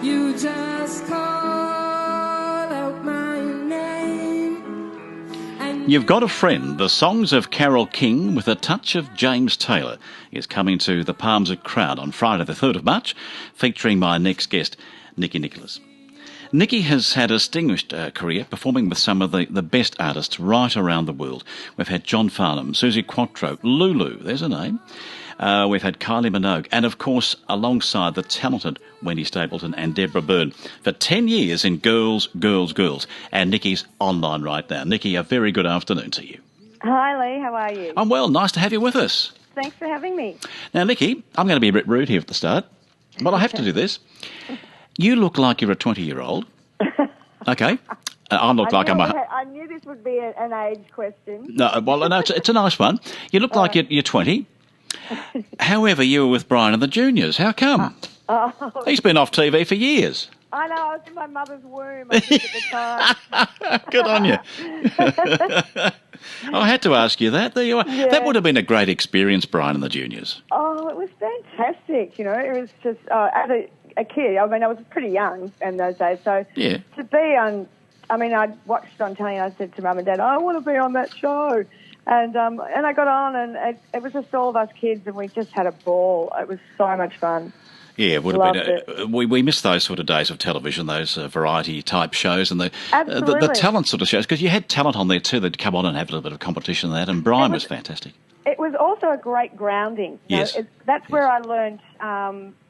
You just call out my name. You've Got a Friend, the songs of Carole King with a touch of James Taylor, is coming to the Palms at Crown on Friday the 3rd of March, featuring my next guest, Nikki Nicholls. Nikki has had a distinguished career performing with some of the best artists right around the world. We've had John Farnham, Suzi Quatro, Lulu, there's a name. We've had Kylie Minogue, and of course, alongside the talented Wendy Stapleton and Deborah Byrne for 10 years in Girls, Girls, Girls. And Nikki's online right now. Nikki, a very good afternoon to you. Hi, Leigh. How are you? I'm well. Nice to have you with us. Thanks for having me. Now, Nikki, I'm going to be a bit rude here at the start, but I have to do this. You look like you're a 20-year-old. Okay. I look like I'm a... I knew this would be an age question. No, well, no, it's a nice one. You look like you're 20. However, you were with Brian and the Juniors. How come? He's been off TV for years. I know. I was in my mother's womb at the time. Good on you. I had to ask you that. There you are. Yeah. That would have been a great experience, Brian and the Juniors. Oh, it was fantastic. You know, it was just as a kid. I mean, I was pretty young in those days, so Yeah. to be on. I mean, I watched on telly and I said to Mum and Dad, I want to be on that show. And I got on, and it was just all of us kids, and we just had a ball. It was so much fun. Yeah, it would have been. We miss those sort of days of television, those variety type shows, and the talent sort of shows, because you had talent on there too that'd come on and have a little bit of competition and that. And Brian was fantastic. It was also a great grounding. Yes, that's where I learned,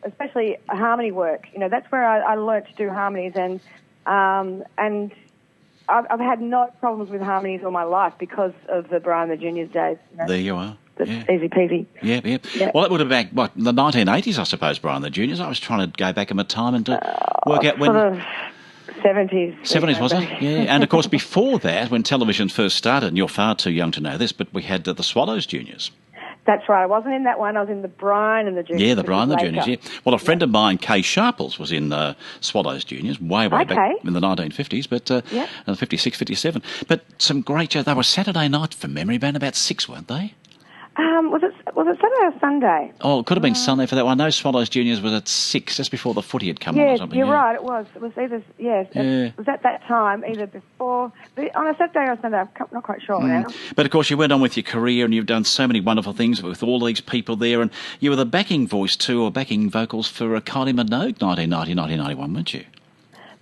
especially harmony work. You know, that's where I learned to do harmonies, and I've had no problems with harmonies all my life because of the Brian and the Juniors days. You know? There you are. Easy peasy. Yeah. Well, it would have been back, in the 1980s, I suppose, Brian and the Juniors. I was trying to go back in my time and work out when... Sort of 70s. 70s, was it? Yeah. And, of course, before that, when television first started, and you're far too young to know this, but we had the Swallows Juniors. That's right. I wasn't in that one. I was in the Brian and the Juniors. Yeah, the Brian and the Juniors, yeah. Well, a friend of mine, Kay Sharples, was in Swallows Juniors way back in the 1950s, but 56, 57. But some great shows. They were Saturday night, from memory, around about 6, weren't they? Was it Saturday or Sunday? Oh, it could have been Sunday for that one. I know Swallows Juniors was at 6, just before the footy had come on or something. You're right, it was. It was either, it was at that time, either before, on a Saturday or Sunday, I'm not quite sure now. But, of course, you went on with your career and you've done so many wonderful things with all these people there, and you were the backing voice too, or backing vocals for Kylie Minogue 1990, 1991, weren't you?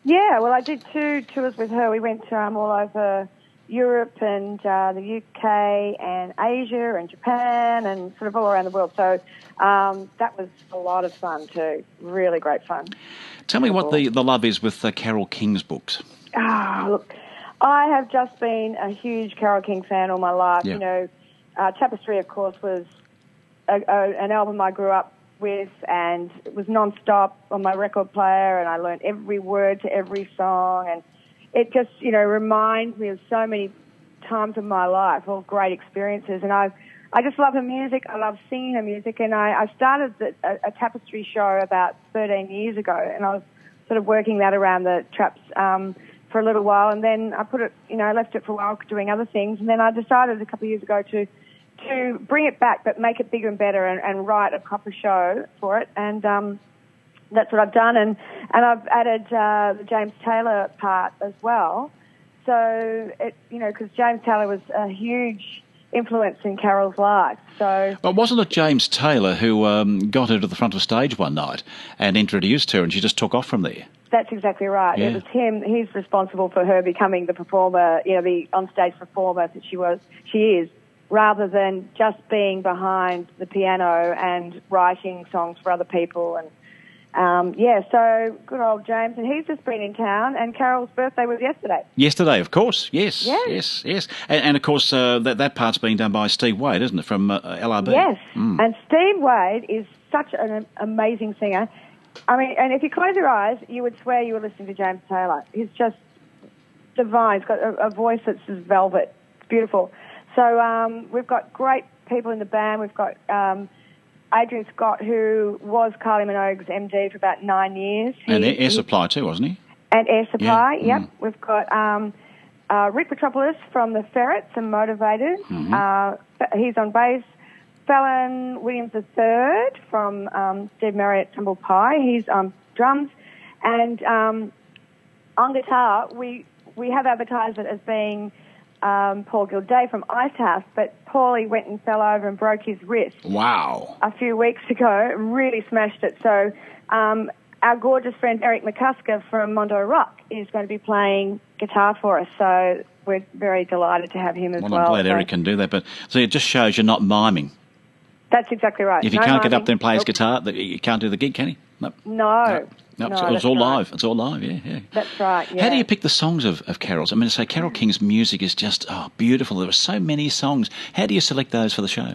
Yeah, well, I did 2 tours with her. We went all over Europe and the UK and Asia and Japan and sort of all around the world. So that was a lot of fun too. Really great fun. Tell me what the love is with Carole King's books. Look, I have just been a huge Carole King fan all my life. Yeah. You know, Tapestry, of course, was an album I grew up with, and it was non-stop on my record player, and I learned every word to every song, and it just, reminds me of so many times of my life, all great experiences. And I just love her music. I love singing her music. And I started a Tapestry show about 13 years ago, and I was sort of working that around the traps for a little while. And then I put it, I left it for a while doing other things. And then I decided a couple of years ago to bring it back, but make it bigger and better, and write a proper show for it. And that's what I've done, and I've added the James Taylor part as well. So, because James Taylor was a huge influence in Carole's life. So, but wasn't it James Taylor who got her to the front of stage one night and introduced her, and she just took off from there? That's exactly right. Yeah. It was him. He's responsible for her becoming the performer, the on-stage performer that she is, rather than just being behind the piano and writing songs for other people. And so good old James, and he's just been in town, and Carole's birthday was yesterday. Yesterday, of course, yes. And of course, that part's being done by Steve Wade, isn't it, from LRB? Yes, and Steve Wade is such an amazing singer. I mean, and if you close your eyes, you would swear you were listening to James Taylor. He's just divine. He's got a voice that's just velvet. It's beautiful. So we've got great people in the band. We've got Adrian Scott, who was Kylie Minogue's MD for about 9 years. And Air Supply too, wasn't he? And Air Supply, yep. We've got Rick Petropoulos from The Ferrets and Motivated. He's on bass. Fallon Williams III from Steve Marriott Tumble Pie. He's on drums. And on guitar, we have advertised it as being Paul Gilday from Icehouse, but Paulie went and fell over and broke his wrist. Wow. A few weeks ago, and really smashed it. So our gorgeous friend Eric McCusker from Mondo Rock is going to be playing guitar for us. So we're very delighted to have him as well. Well, I'm glad Eric can do that. But so it just shows you're not miming. That's exactly right. If he can't get up there and play his guitar, you can't do the gig, can he? No. It's all live. It's all live, yeah. That's right, yeah. How do you pick the songs of Carol's? I mean, to say Carole King's music is just, beautiful. There are so many songs. How do you select those for the show?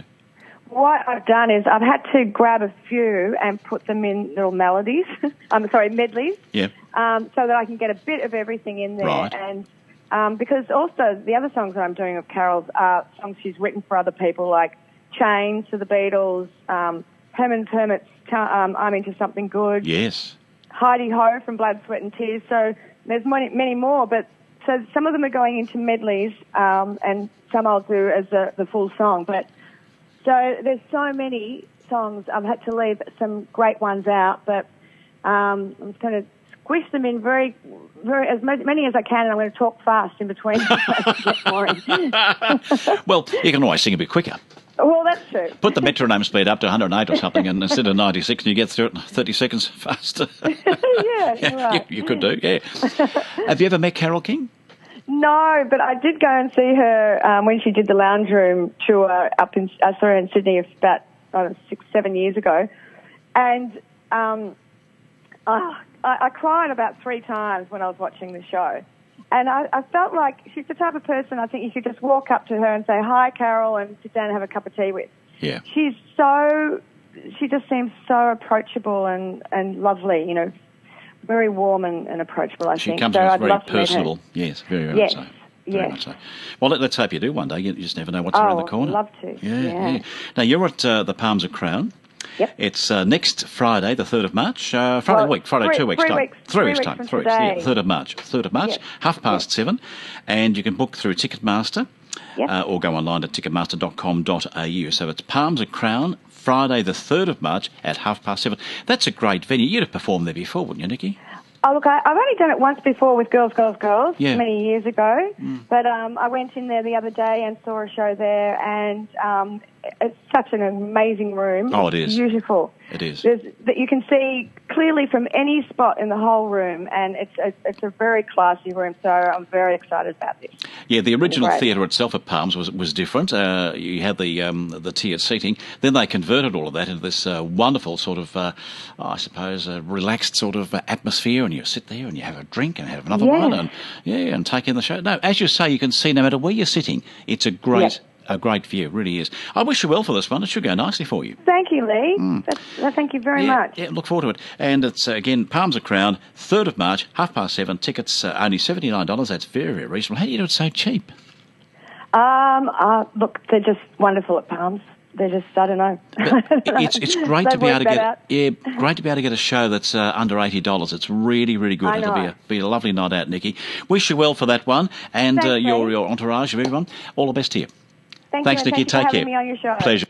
What I've done is I've had to grab a few and put them in little medleys. Yeah. So that I can get a bit of everything in there. Right. And because also the other songs that I'm doing of Carol's are songs she's written for other people, like Chains to the Beatles, Herman Hermit's I'm Into Something Good. Yes. Heidi Ho from Blood, Sweat and Tears. So there's many more, but so some of them are going into medleys, and some I'll do as the full song. But so there's so many songs. I've had to leave some great ones out, but I'm just going to squish them in very, as many as I can, and I'm going to talk fast in between. Well, you can always sing a bit quicker. Well, that's true. Put the metronome speed up to 108 or something, and instead of 96, and you get through it in 30 seconds faster. Yeah, right. You could do, yeah. Have you ever met Carole King? No, but I did go and see her when she did the Lounge Room tour I saw her in Sydney about 6-7 years ago, and I cried about 3 times when I was watching the show. And I felt like she's the type of person I think you could just walk up to her and say, "Hi, Carol," and sit down and have a cup of tea with. Yeah. She just seems so approachable and lovely, very warm and approachable, I think. She comes so across I'd very love to meet her. personable. Yes, very much Yes. so. Very much so. Well, let's hope you do one day. You just never know what's around the corner. I'd love to. Yeah. Now, you're at the Palms of Crown. Yep. It's next Friday, the 3rd of March. Friday, 2 weeks' time. 3 weeks' time. 3 weeks, yeah, 3rd of March. 3rd of March, Yep. 7:30. And you can book through Ticketmaster or go online to ticketmaster.com.au. So it's Palms of Crown, Friday, the 3rd of March at 7:30. That's a great venue. You'd have performed there before, wouldn't you, Nikki? Oh, look, I've only done it once before with Girls, Yeah. many years ago. But I went in there the other day and saw a show there, and it's such an amazing room. Oh, it is. Beautiful. It is. That you can see clearly from any spot in the whole room, and it's a very classy room, so I'm very excited about this. Yeah, the original theatre itself at Palms was different. You had the tiered seating. Then they converted all of that into this wonderful sort of, relaxed sort of atmosphere, and you sit there and you have a drink and have another one, and take in the show. No, as you say, you can see no matter where you're sitting, it's a great view, it really is. I wish you well for this one. It should go nicely for you. Thank you, Leigh. Thank you very much. Yeah, look forward to it. And it's, again, Palms of Crown, 3rd of March, 7:30. Tickets only $79. That's very, very reasonable. How do you do it so cheap? Look, they're just wonderful at Palms. They're just, I don't know. It's great to be able to great to be able to get a show that's under $80. It's really, really good. It'll be a lovely night out, Nikki. Wish you well for that one, and Thanks, your entourage of everyone. All the best to you. Thanks, Nikki. Thank you Take for care. having me on your show. Pleasure.